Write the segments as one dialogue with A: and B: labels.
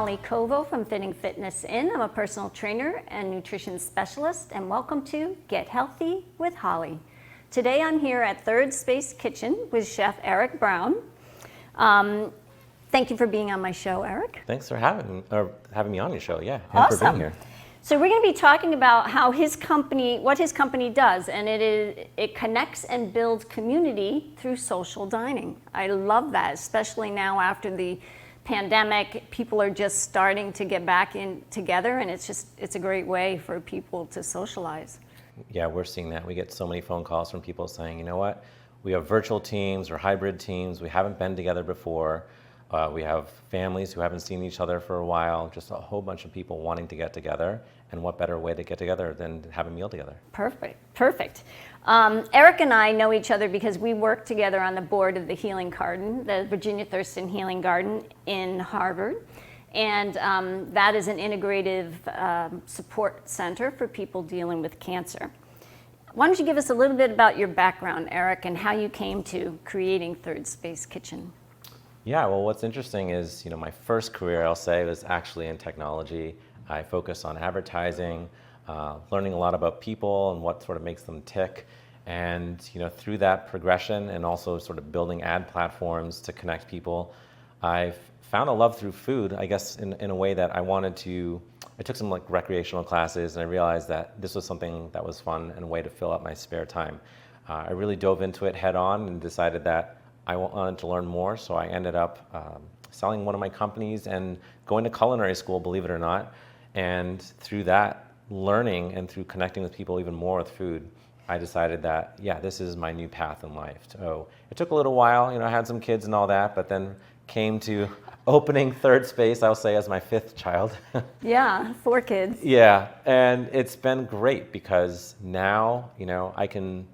A: Holly Kovo from Fitting Fitness In. I'm a personal trainer and nutrition specialist, and welcome to Get Healthy with Holly. Today I'm here at Third Space Kitchen with Chef Eric Brown. Thank you for being on my show, Eric.
B: Thanks for having me on your show. Yeah, and for being here.
A: So we're going to be talking about how what his company does, and it connects and builds community through social dining. I love that, especially now after the pandemic. People are just starting to get back in together, and it's a great way for people to socialize.
B: Yeah, we're seeing that. We get so many phone calls from people saying, you know what, we have virtual teams or hybrid teams. We haven't been together before. We have families who haven't seen each other for a while, just a whole bunch of people wanting to get together. And what better way to get together than to have a meal together?
A: Perfect. Eric and I know each other because we work together on the board of the Healing Garden, the Virginia Thurston Healing Garden in Harvard. And that is an integrative support center for people dealing with cancer. Why don't you give us a little bit about your background, Eric, and how you came to creating Third Space Kitchen?
B: Yeah, well, what's interesting is, my first career, I'll say, was actually in technology. I focused on advertising, learning a lot about people and what sort of makes them tick. And, through that progression and also sort of building ad platforms to connect people, I've found a love through food, I guess, in a way that I took some recreational classes, and I realized that this was something that was fun and a way to fill up my spare time. I really dove into it head on and decided that I wanted to learn more, so I ended up selling one of my companies and going to culinary school, believe it or not. And through that learning and through connecting with people even more with food, I decided that, yeah, this is my new path in life. So it took a little while, I had some kids and all that, but then came to opening Third Space, I'll say, as my fifth child.
A: Yeah, 4 kids.
B: Yeah, and it's been great because now, I can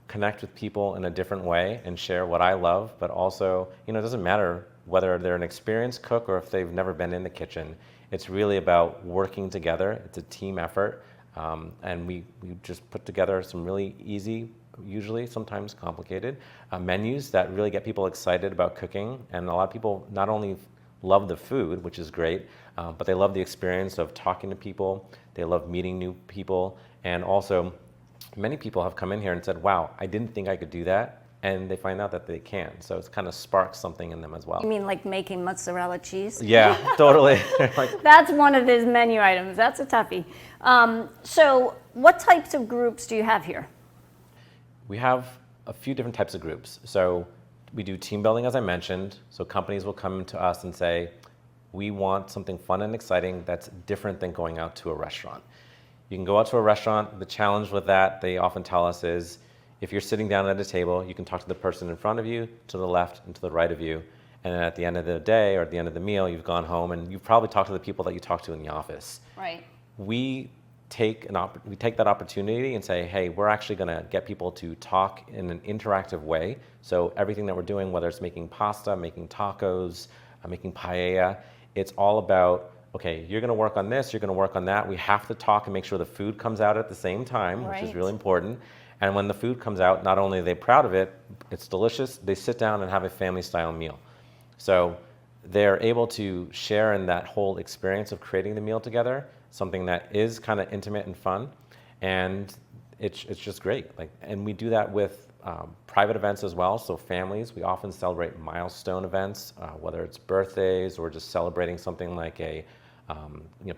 B: connect with people in a different way and share what I love, but also, it doesn't matter whether they're an experienced cook or if they've never been in the kitchen. It's really about working together. It's a team effort, and we just put together some really easy, usually sometimes complicated, menus that really get people excited about cooking. And a lot of people not only love the food, which is great, but they love the experience of talking to people. They love meeting new people, and also many people have come in here and said, wow, I didn't think I could do that. And they find out that they can. So it's kind of sparks something in them as well.
A: You mean like making mozzarella cheese?
B: Yeah, totally.
A: That's one of his menu items. That's a toughie. So what types of groups do you have here?
B: We have a few different types of groups. So we do team building, as I mentioned. So companies will come to us and say, we want something fun and exciting that's different than going out to a restaurant. You can go out to a restaurant. The challenge with that, they often tell us, is if you're sitting down at a table, you can talk to the person in front of you, to the left, and to the right of you. And then at the end of the day or at the end of the meal, you've gone home and you've probably talked to the people that you talked to in the office.
A: Right.
B: We take that opportunity and say, hey, we're actually going to get people to talk in an interactive way. So everything that we're doing, whether it's making pasta, making tacos, making paella, it's all about, okay, you're going to work on this, you're going to work on that. We have to talk and make sure the food comes out at the same time,
A: right,
B: which is really important. And when the food comes out, not only are they proud of it, it's delicious, they sit down and have a family-style meal. So they're able to share in that whole experience of creating the meal together, something that is kind of intimate and fun, and it's just great. And we do that with private events as well. So families, we often celebrate milestone events, whether it's birthdays or just celebrating something like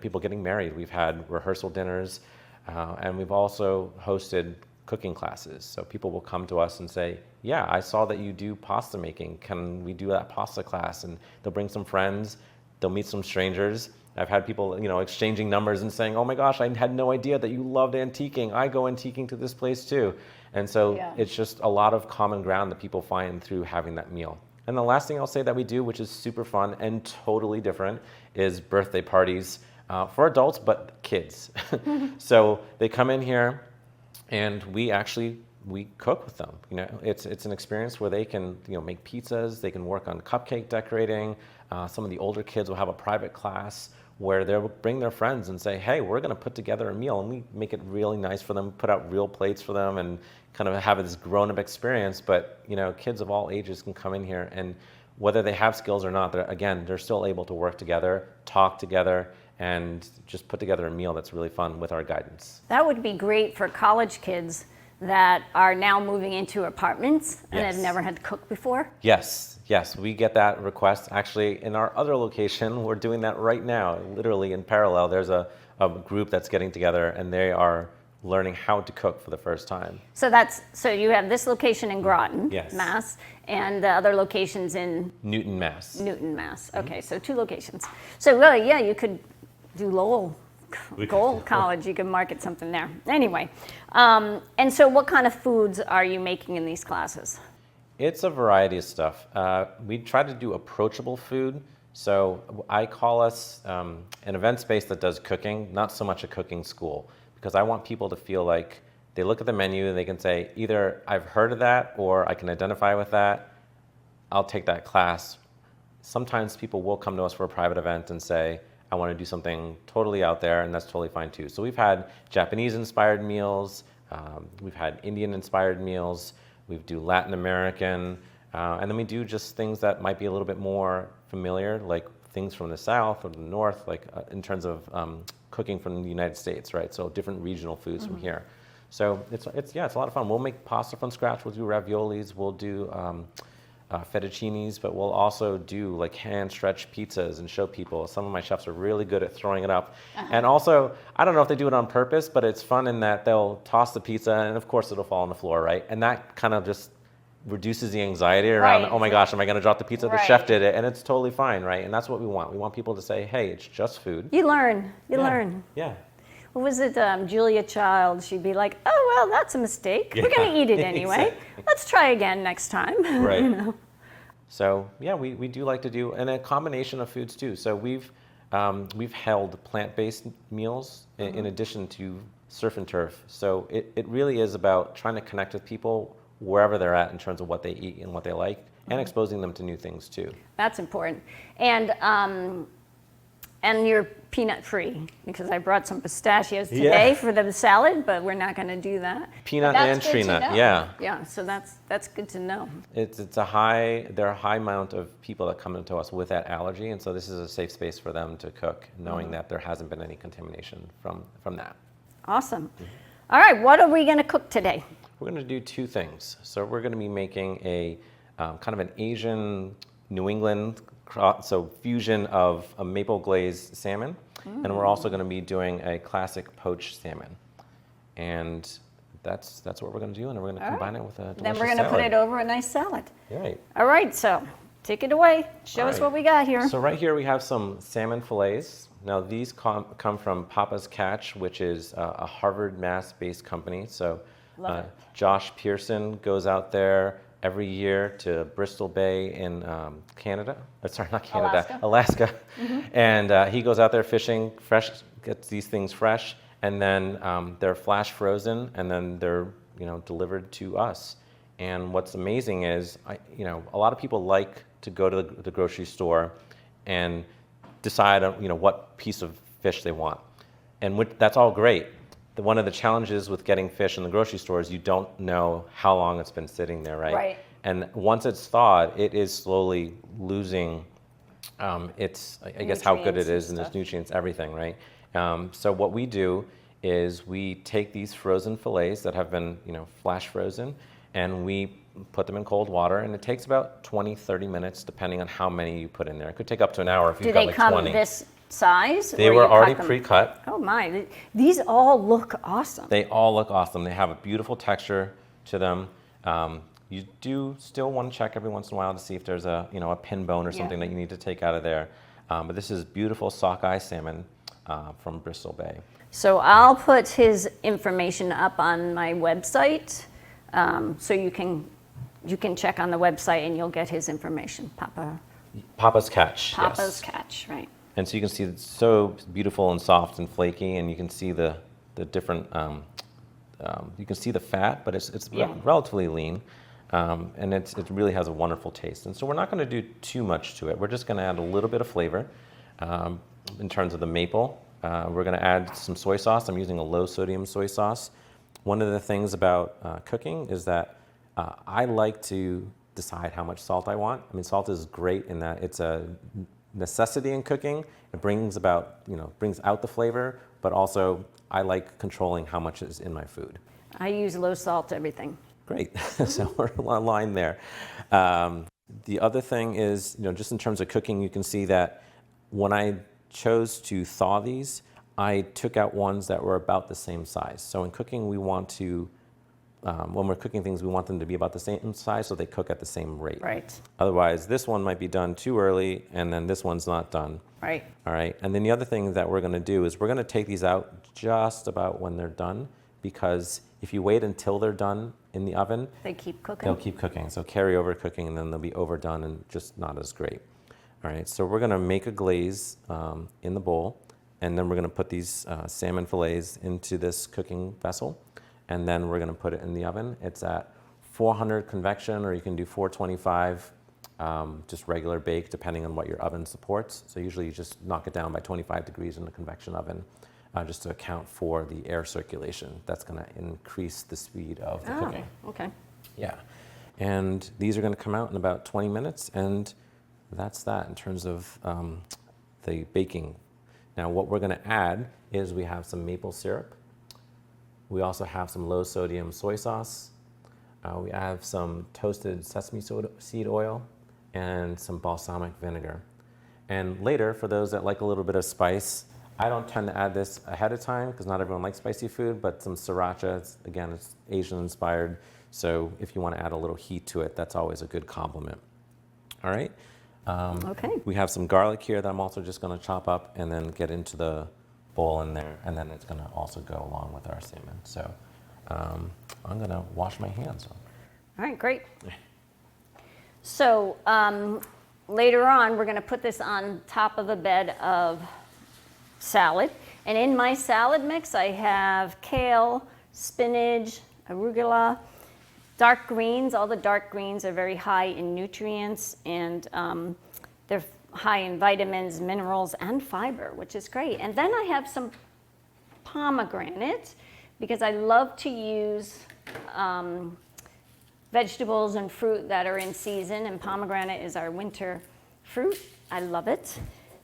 B: people getting married. We've had rehearsal dinners, and we've also hosted cooking classes. So people will come to us and say, yeah, I saw that you do pasta making. Can we do that pasta class? And they'll bring some friends, they'll meet some strangers. I've had people, exchanging numbers and saying, oh my gosh, I had no idea that you loved antiquing. I go antiquing to this place too. And so It's just a lot of common ground that people find through having that meal. And the last thing I'll say that we do, which is super fun and totally different, is birthday parties for adults, but kids. So they come in here, and we cook with them. It's an experience where they can make pizzas, they can work on cupcake decorating. Some of the older kids will have a private class where they'll bring their friends and say, hey, we're going to put together a meal, and we make it really nice for them, put out real plates for them, and kind of have this grown-up experience. But kids of all ages can come in here, and whether they have skills or not, they're still able to work together, talk together, and just put together a meal that's really fun with our guidance.
A: That would be great for college kids that are now moving into apartments and
B: Yes.
A: have never had to cook before.
B: Yes, we get that request. Actually, in our other location, we're doing that right now, literally in parallel. There's a group that's getting together, and they are learning how to cook for the first time.
A: So you have this location in Groton,
B: Yes.
A: Mass, and the other locations in
B: Newton, Mass.
A: Newton, Mass. Okay, so 2 locations. So really, yeah, you could do Lowell College. You could market something there. Anyway, and so what kind of foods are you making in these classes?
B: It's a variety of stuff. We try to do approachable food. So I call us an event space that does cooking, not so much a cooking school, because I want people to feel like they look at the menu and they can say, either I've heard of that or I can identify with that. I'll take that class. Sometimes people will come to us for a private event and say, I want to do something totally out there, and that's totally fine too. So we've had Japanese-inspired meals, we've had Indian-inspired meals, we do Latin American, and then we do just things that might be a little bit more familiar, like things from the South or the North, like in terms of cooking from the United States, right? So different regional foods from here. So it's a lot of fun. We'll make pasta from scratch. We'll do raviolis. We'll do fettuccinis, but we'll also do like hand stretched pizzas and show people. Some of my chefs are really good at throwing it up. And also, I don't know if they do it on purpose, but it's fun in that they'll toss the pizza and of course it'll fall on the floor, right? And that kind of just reduces the anxiety around,
A: Right.
B: oh my gosh, am I going to drop the pizza? The
A: Right.
B: chef did it, and it's totally fine, right? And that's what we want. We want people to say, hey, it's just food.
A: You learn. You
B: Yeah.
A: learn.
B: Yeah.
A: What was it, Julia Child? She'd be like, "Oh well, that's a mistake. We're going to eat it anyway.
B: Exactly.
A: Let's try again next time."
B: Right.
A: You know?
B: So yeah, we do like to do, and a combination of foods too. So we've held plant-based meals in addition to surf and turf. So it really is about trying to connect with people wherever they're at in terms of what they eat and what they like, and exposing them to new things too.
A: That's important. And you're peanut free, because I brought some pistachios today for the salad, but we're not going to do that.
B: Peanut
A: That's
B: and
A: good
B: tree
A: to
B: nut,
A: know.
B: yeah.
A: Yeah, so that's good to know.
B: There are a high amount of people that come into us with that allergy, and so this is a safe space for them to cook, knowing that there hasn't been any contamination from that.
A: Awesome. All right, what are we going to cook today?
B: We're going to do 2 things. So we're going to be making a kind of an Asian New England fusion of a maple glazed salmon, and we're also going to be doing a classic poached salmon. And that's what we're going to do, and we're going to combine it with a delicious
A: Then we're going to put it over a nice salad.
B: Right.
A: All right, so take it away. Show us
B: Right.
A: what we got here.
B: So right here we have some salmon fillets. Now these come from Papa's Catch, which is a Harvard, Mass-based company. So
A: Love it.
B: Josh Pearson goes out there every year to Bristol Bay in Canada. Sorry, not Canada, Alaska. And he goes out there fishing, gets these things fresh, and then they're flash frozen, and then they're delivered to us. And what's amazing is, a lot of people like to go to the grocery store and decide what piece of fish they want, and that's all great. One of the challenges with getting fish in the grocery store is you don't know how long it's been sitting there, right?
A: Right.
B: And once it's thawed, it is slowly losing its, I guess, how good it
A: Nutrients and
B: is and its
A: stuff.
B: nutrients, everything, right? So what we do is we take these frozen fillets that have been, flash frozen, and we put them in cold water, and it takes about 20, 30 minutes, depending on how many you put in there. It could take up to an hour if
A: Do
B: you've
A: they
B: got like
A: come
B: 20.
A: this size?
B: They
A: or
B: were
A: you cut
B: already
A: them?
B: pre-cut.
A: Oh my, these all look awesome.
B: They all look awesome. They have a beautiful texture to them. You do still want to check every once in a while to see if there's a pin bone or something that you need to take out of there. But this is beautiful sockeye salmon from Bristol Bay.
A: So I'll put his information up on my website, so you can check on the website and you'll get his information.
B: Papa's Catch.
A: Papa's
B: yes.
A: Catch, right?
B: And so you can see it's so beautiful and soft and flaky, and you can see the different. You can see the fat, but it's relatively lean, and it really has a wonderful taste. And so we're not going to do too much to it. We're just going to add a little bit of flavor in terms of the maple. We're going to add some soy sauce. I'm using a low sodium soy sauce. One of the things about cooking is that I like to decide how much salt I want. I mean, salt is great in that it's a necessity in cooking. It brings about, brings out the flavor, but also I like controlling how much is in my food.
A: I use low salt everything.
B: Great. So we're aligned there. The other thing is, just in terms of cooking, you can see that when I chose to thaw these, I took out ones that were about the same size. So in cooking, we want to, when we're cooking things, we want them to be about the same size so they cook at the same rate.
A: Right.
B: Otherwise, this one might be done too early, and then this one's not done.
A: Right.
B: All right. And then the other thing that we're going to do is we're going to take these out just about when they're done, because if you wait until they're done in the oven,
A: They keep cooking.
B: they'll keep cooking. So carry over cooking, and then they'll be overdone and just not as great. All right. So we're going to make a glaze in the bowl, and then we're going to put these salmon fillets into this cooking vessel, and then we're going to put it in the oven. It's at 400 convection, or you can do 425, just regular bake, depending on what your oven supports. So usually you just knock it down by 25 degrees in the convection oven, just to account for the air circulation. That's going to increase the speed of the cooking.
A: Okay.
B: Yeah. And these are going to come out in about 20 minutes, and that's that in terms of the baking. Now, what we're going to add is we have some maple syrup. We also have some low sodium soy sauce. We have some toasted sesame seed oil and some balsamic vinegar. And later, for those that like a little bit of spice, I don't tend to add this ahead of time because not everyone likes spicy food, but some sriracha, again, it's Asian inspired. So if you want to add a little heat to it, that's always a good compliment. All right.
A: Okay.
B: We have some garlic here that I'm also just going to chop up and then get into the bowl in there, and then it's going to also go along with our salmon. So I'm going to wash my hands.
A: All right, great. So later on, we're going to put this on top of a bed of salad. And in my salad mix, I have kale, spinach, arugula, dark greens. All the dark greens are very high in nutrients, and they're high in vitamins, minerals, and fiber, which is great. And then I have some pomegranate, because I love to use vegetables and fruit that are in season, and pomegranate is our winter fruit. I love it.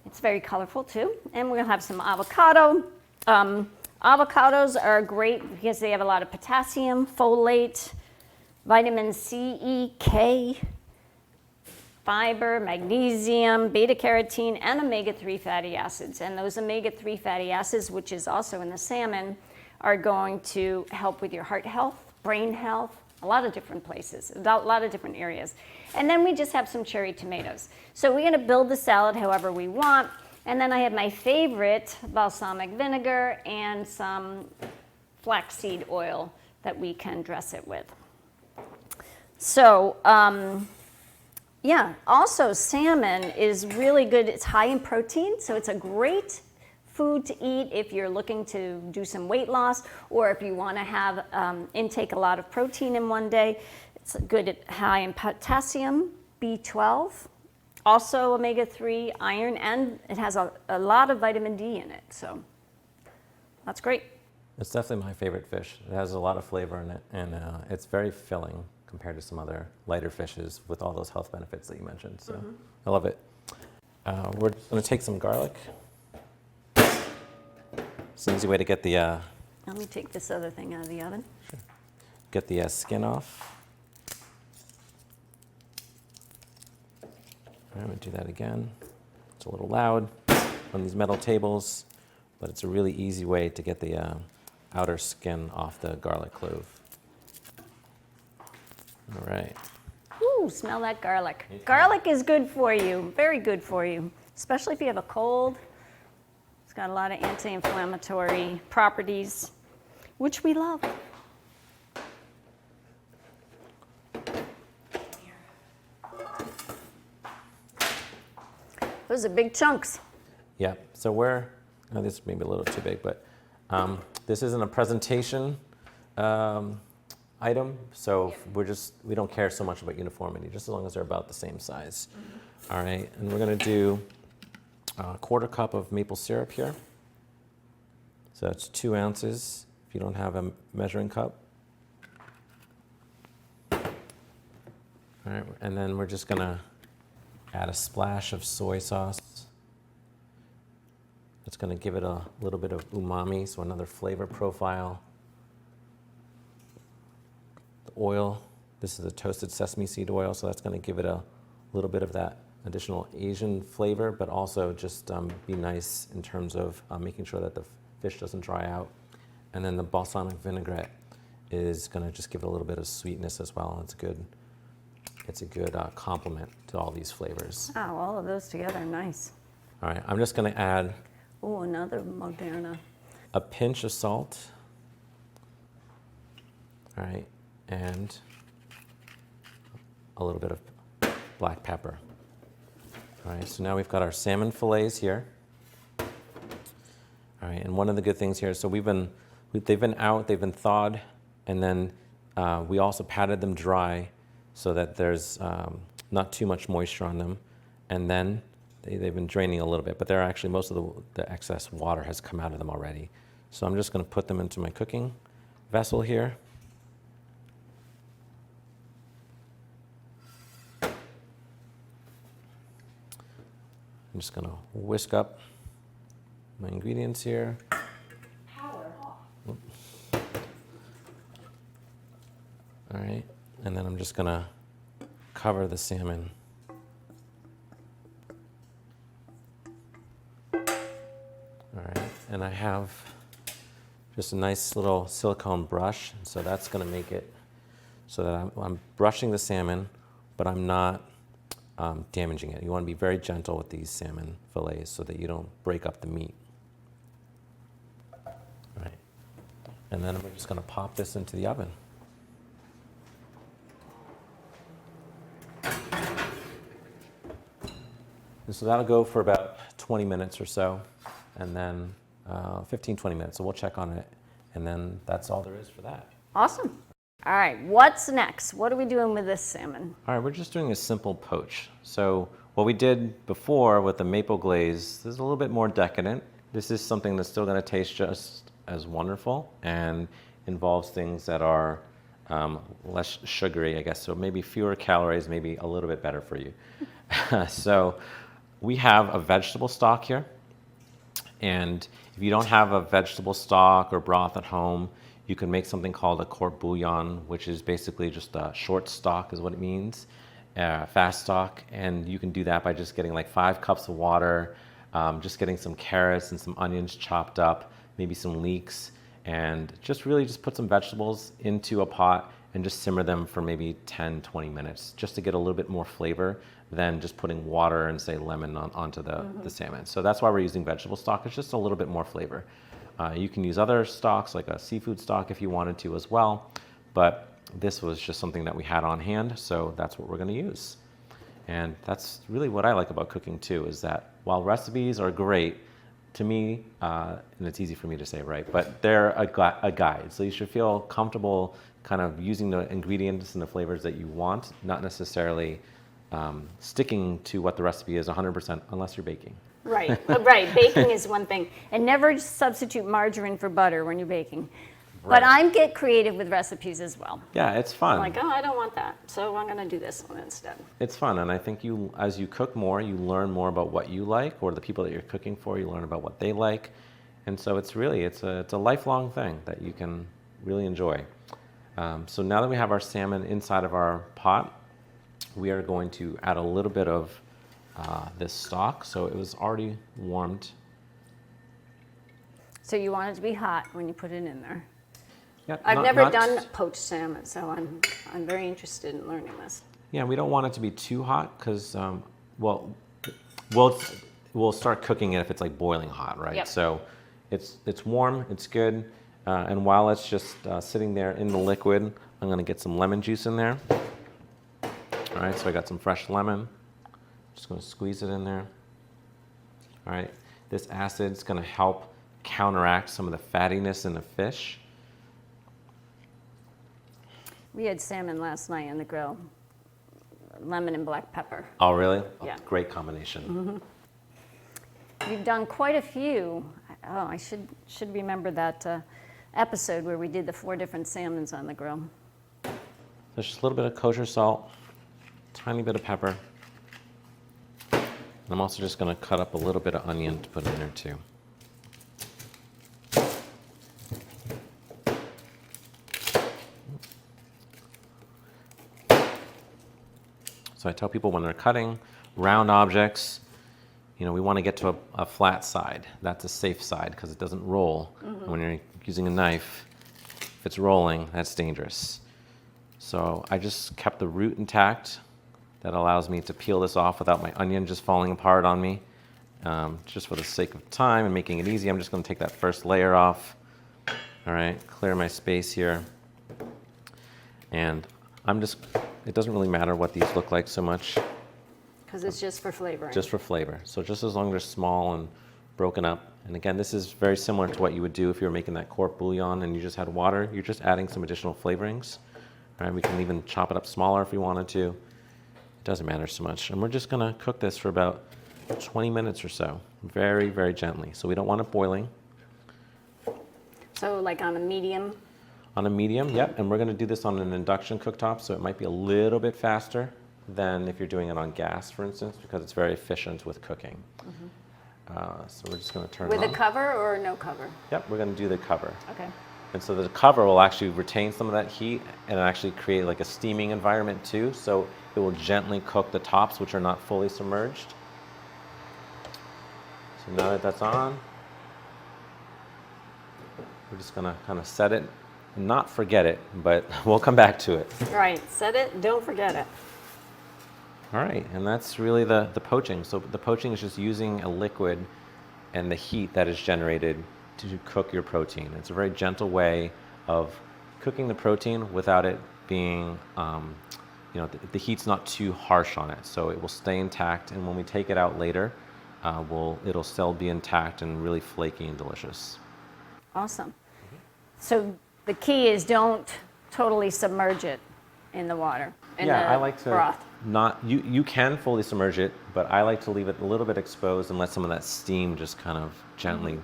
A: It's very colorful too. And we'll have some avocado. Avocados are great because they have a lot of potassium, folate, vitamin C, E, K, fiber, magnesium, beta-carotene, and omega-3 fatty acids. And those omega-3 fatty acids, which is also in the salmon, are going to help with your heart health, brain health, a lot of different places, a lot of different areas. And then we just have some cherry tomatoes. So we're going to build the salad however we want. And then I have my favorite balsamic vinegar and some flaxseed oil that we can dress it with. So, yeah, also salmon is really good. It's high in protein, so it's a great food to eat if you're looking to do some weight loss, or if you want to have intake a lot of protein in one day. It's good, high in potassium, B12, also omega-3, iron, and it has a lot of vitamin D in it. So that's great.
B: It's definitely my favorite fish. It has a lot of flavor in it, and it's very filling compared to some other lighter fishes with all those health benefits that you mentioned. So I love it. We're just going to take some garlic. It's an easy way to get the
A: Let me take this other thing out of the oven.
B: get the skin off. I'm going to do that again. It's a little loud on these metal tables, but it's a really easy way to get the outer skin off the garlic clove. All right.
A: Ooh, smell that garlic. Garlic is good for you, very good for you, especially if you have a cold. It's got a lot of anti-inflammatory properties, which we love. Those are big chunks.
B: Yeah, so this may be a little too big, but this isn't a presentation item, so we don't care so much about uniformity, just as long as they're about the same size. All right, and we're gonna do a 1/4 cup of maple syrup here. So that's 2 ounces if you don't have a measuring cup. All right, and then we're just gonna add a splash of soy sauce. It's gonna give it a little bit of umami, so another flavor profile. The oil, this is a toasted sesame seed oil, so that's gonna give it a little bit of that additional Asian flavor, but also just be nice in terms of making sure that the fish doesn't dry out. And then the balsamic vinaigrette is gonna just give it a little bit of sweetness as well. It's a good complement to all these flavors.
A: Oh, all of those together, nice.
B: All right, I'm just gonna add
A: Oh, another Moderna.
B: a pinch of salt. All right, and a little bit of black pepper. All right, so now we've got our salmon fillets here. All right, and one of the good things here, so they've been out, they've been thawed, and then we also patted them dry so that there's not too much moisture on them. And then they've been draining a little bit, but they're actually, most of the excess water has come out of them already. So I'm just gonna put them into my cooking vessel here. I'm just gonna whisk up my ingredients here.
A: Power off.
B: All right, and then I'm just gonna cover the salmon. All right, and I have just a nice little silicone brush, so that's gonna make it so that I'm brushing the salmon, but I'm not damaging it. You wanna be very gentle with these salmon fillets so that you don't break up the meat. All right, and then we're just gonna pop this into the oven. And so that'll go for about 20 minutes or so, and then 15, 20 minutes. So we'll check on it, and then that's all there is for that.
A: Awesome. All right, what's next? What are we doing with this salmon?
B: All right, we're just doing a simple poach. So what we did before with the maple glaze, this is a little bit more decadent. This is something that's still gonna taste just as wonderful and involves things that are less sugary, I guess. So maybe fewer calories, maybe a little bit better for you. So we have a vegetable stock here. And if you don't have a vegetable stock or broth at home, you can make something called a court bouillon, which is basically just a short stock is what it means, fast stock. And you can do that by just getting like 5 cups of water, just getting some carrots and some onions chopped up, maybe some leeks, and just really just put some vegetables into a pot and just simmer them for maybe 10, 20 minutes, just to get a little bit more flavor than just putting water and say lemon onto the salmon. So that's why we're using vegetable stock. It's just a little bit more flavor. You can use other stocks like a seafood stock if you wanted to as well, but this was just something that we had on hand, so that's what we're gonna use. And that's really what I like about cooking too, is that while recipes are great, to me, and it's easy for me to say, right, but they're a guide. So you should feel comfortable kind of using the ingredients and the flavors that you want, not necessarily sticking to what the recipe is 100% unless you're baking.
A: Right, right. Baking is one thing. And never substitute margarine for butter when you're baking.
B: Right.
A: But I get creative with recipes as well.
B: Yeah, it's fun.
A: Like, oh, I don't want that, so I'm going to do this one instead.
B: It's fun, and I think as you cook more, you learn more about what you like, or the people that you're cooking for, you learn about what they like. And so it's a lifelong thing that you can really enjoy. So now that we have our salmon inside of our pot, we are going to add a little bit of this stock. So it was already warmed.
A: So you want it to be hot when you put it in there.
B: Yep,
A: I've never done poached salmon, so I'm very interested in learning this.
B: Yeah, we don't want it to be too hot because, we'll start cooking it if it's like boiling hot, right?
A: Yep.
B: So it's warm, it's good, and while it's just sitting there in the liquid, I'm gonna get some lemon juice in there. All right, so I got some fresh lemon. Just gonna squeeze it in there. All right, this acid's gonna help counteract some of the fattiness in the fish.
A: We had salmon last night on the grill. Lemon and black pepper.
B: Oh, really?
A: Yeah.
B: Oh, great combination.
A: We've done quite a few. Oh, I should remember that episode where we did the 4 different salmons on the grill.
B: There's just a little bit of kosher salt. tiny bit of pepper. I'm also just going to cut up a little bit of onion to put in there too. So I tell people when they're cutting round objects, you know, we want to get to a flat side. That's a safe side because it doesn't roll. Mm-hmm. When you're using a knife, if it's rolling, that's dangerous. So I just kept the root intact. That allows me to peel this off without my onion just falling apart on me. Just for the sake of time and making it easy, I'm just going to take that first layer off. All right, clear my space here. And it doesn't really matter what these look like so much.
A: Because it's just for flavoring.
B: Just for flavor. So just as long as they're small and broken up. And again, this is very similar to what you would do if you were making that court bouillon and you just had water. You're just adding some additional flavorings. All right, we can even chop it up smaller if we wanted to. Doesn't matter so much. And we're just gonna cook this for about 20 minutes or so, very, very gently. So we don't want it boiling.
A: So like on a medium?
B: On a medium, yep. And we're gonna do this on an induction cooktop, so it might be a little bit faster than if you're doing it on gas, for instance, because it's very efficient with cooking. Mm-hmm. So we're just gonna turn it on.
A: With a cover or no cover?
B: Yep, we're gonna do the cover.
A: Okay.
B: And so the cover will actually retain some of that heat and actually create like a steaming environment too. So it will gently cook the tops, which are not fully submerged. So now that that's on, we're just gonna kind of set it and not forget it, but we'll come back to it.
A: Right, set it, don't forget it.
B: All right, and that's really the poaching. So the poaching is just using a liquid and the heat that is generated to cook your protein. It's a very gentle way of cooking the protein without it being, you know, the heat's not too harsh on it, so it will stay intact. And when we take it out later, it'll still be intact and really flaky and delicious.
A: Awesome. So the key is don't totally submerge it in the water.
B: I like to
A: broth.
B: not. You can fully submerge it, but I like to leave it a little bit exposed and let some of that steam just kind of gently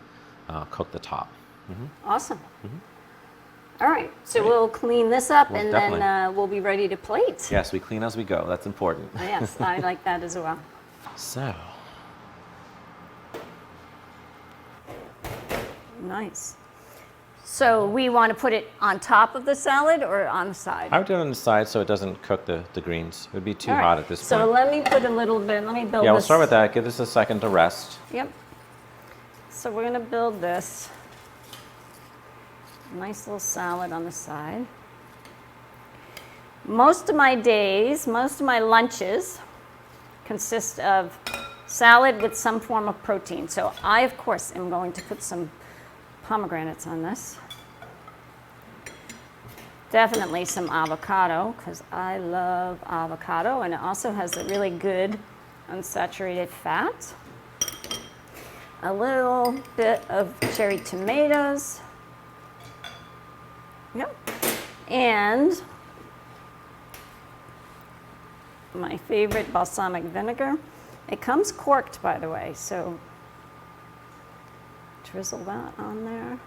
B: cook the top. Mm-hmm.
A: Awesome. Mm-hmm. All right, so we'll clean this up and then we'll be ready to plate.
B: Yes, we clean as we go. That's important.
A: Yes, I like that as well.
B: So.
A: Nice. So we want to put it on top of the salad or on the side?
B: I would do it on the side so it doesn't cook the greens. It would be too hot at this point.
A: So let me put a little bit, let me build this.
B: Yeah, we'll start with that. Give this a second to rest.
A: Yep. So we're going to build this nice little salad on the side. Most of my days, most of my lunches consist of salad with some form of protein. So I, of course, am going to put some pomegranates on this. Definitely some avocado, because I love avocado, and it also has a really good unsaturated fat. A little bit of cherry tomatoes. Yep. And my favorite balsamic vinegar. It comes corked, by the way, so drizzle that on there.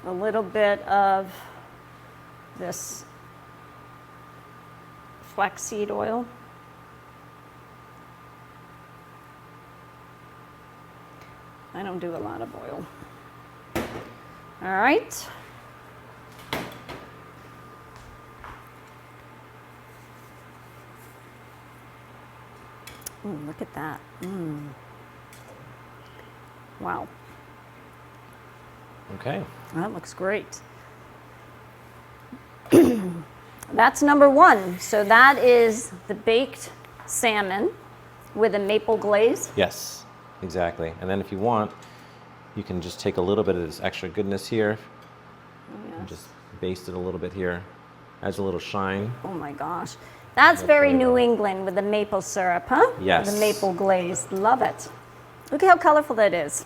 A: A little bit of this flaxseed oil. I don't do a lot of oil. All right. Ooh, look at that. Wow.
B: Okay.
A: That looks great. That's number one. So that is the baked salmon with a maple glaze.
B: Yes, exactly. And then if you want, you can just take a little bit of this extra goodness here and just baste it a little bit here. Adds a little shine.
A: Oh my gosh. That's very New England with the maple syrup, huh?
B: Yes.
A: The maple glaze. Love it. Look at how colorful that is.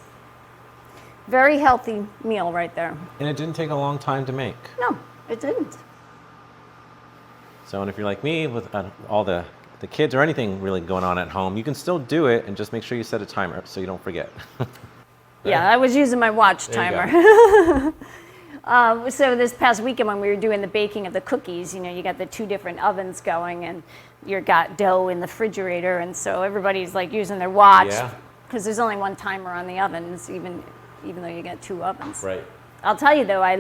A: Very healthy meal right there.
B: And it didn't take a long time to make.
A: No, it didn't.
B: So, and if you're like me with all the kids or anything really going on at home, you can still do it and just make sure you set a timer so you don't forget.
A: Yeah, I was using my watch timer. So this past weekend when we were doing the baking of the cookies, you know, you got the 2 different ovens going, and you got dough in the refrigerator, and so everybody's like using their watch
B: Yeah.
A: because there's only one timer on the ovens, even though you got 2 ovens.
B: Right.
A: I'll tell you though, I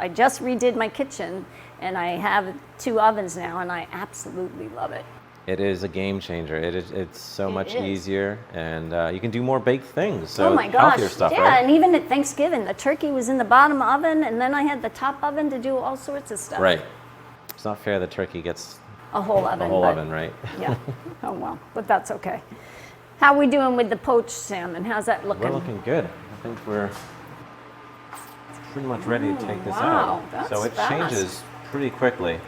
A: just redid my kitchen, and I have 2 ovens now, and I absolutely love it.
B: It is a game changer. It's so much
A: is.
B: easier, and you can do more baked things. So
A: Oh my gosh!
B: healthier stuff,
A: Yeah,
B: right?
A: and even at Thanksgiving, the turkey was in the bottom oven, and then I had the top oven to do all sorts of stuff.
B: Right. It's not fair the turkey gets
A: A whole oven.
B: a whole
A: but-
B: oven, right?
A: Yeah. Oh well, but that's okay. How are we doing with the poached salmon? How's that looking?
B: We're looking good. I think we're pretty much ready to take this
A: wow,
B: out.
A: that's
B: So it
A: fast.
B: changes pretty quickly,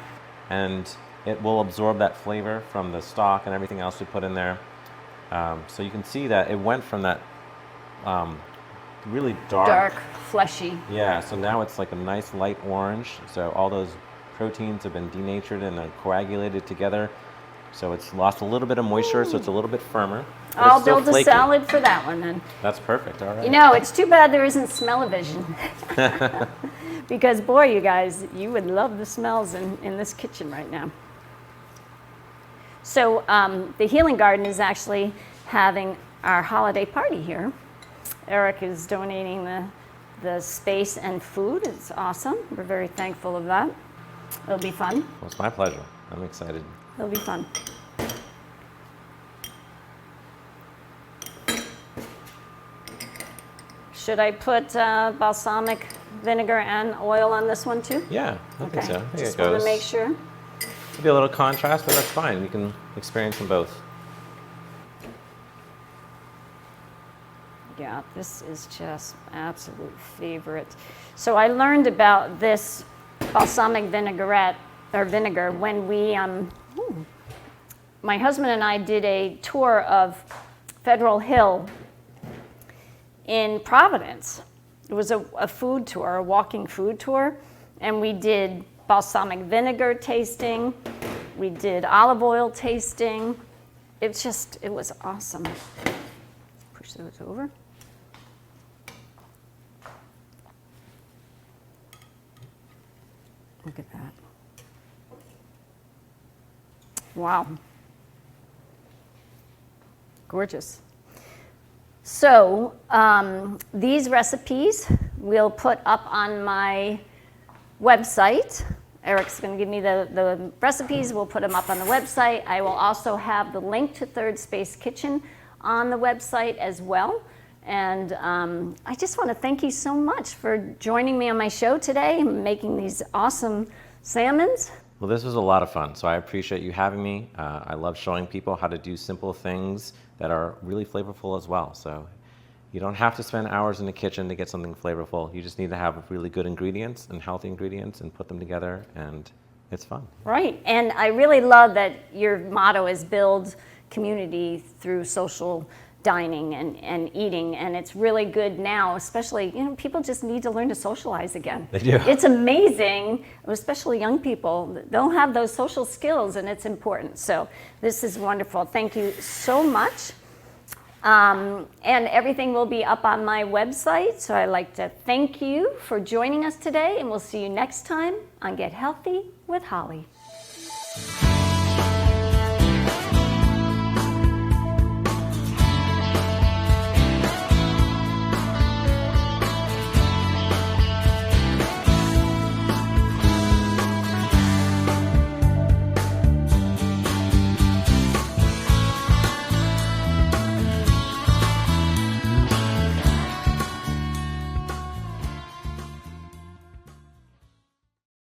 B: and it will absorb that flavor from the stock and everything else we put in there. So you can see that it went from that really
A: Dark, fleshy.
B: Yeah, so now it's like a nice light orange. So all those proteins have been denatured and they're coagulated together. So it's lost a little bit of moisture, so it's a little bit firmer. but
A: I'll
B: it's still
A: build a
B: flaky.
A: salad for that one then.
B: That's perfect, all right.
A: You know, it's too bad there isn't smell-o-vision. Because boy, you guys, you would love the smells in this kitchen right now. So the Healing Garden is actually having our holiday party here. Eric is donating the space and food. It's awesome. We're very thankful of that. It'll be fun.
B: Well, it's my pleasure. I'm excited.
A: It'll be fun. Should I put balsamic vinegar and oil on this one too?
B: Yeah, I think so. I think
A: Just
B: it
A: want
B: goes.
A: to make sure.
B: It'll be a little contrast, but that's fine. You can experience them both.
A: Yeah, this is just absolute favorite. So I learned about this balsamic vinaigrette or vinegar when my husband and I did a tour of Federal Hill in Providence. It was a food tour, a walking food tour, and we did balsamic vinegar tasting. We did olive oil tasting. It was awesome. Push those over. Look at that. Wow. Gorgeous. So these recipes we'll put up on my website. Eric's going to give me the recipes. We'll put them up on the website. I will also have the link to Third Space Kitchen on the website as well. And I just want to thank you so much for joining me on my show today and making these awesome salmons.
B: Well, this was a lot of fun, so I appreciate you having me. I love showing people how to do simple things that are really flavorful as well. So you don't have to spend hours in the kitchen to get something flavorful. You just need to have really good ingredients and healthy ingredients and put them together, and it's fun.
A: Right, and I really love that your motto is build community through social dining and eating, and it's really good now, especially, people just need to learn to socialize again.
B: They do.
A: It's amazing, especially young people, they'll have those social skills, and it's important. So this is wonderful. Thank you so much. And everything will be up on my website, so I'd like to thank you for joining us today, and we'll see you next time on Get Healthy with Holly.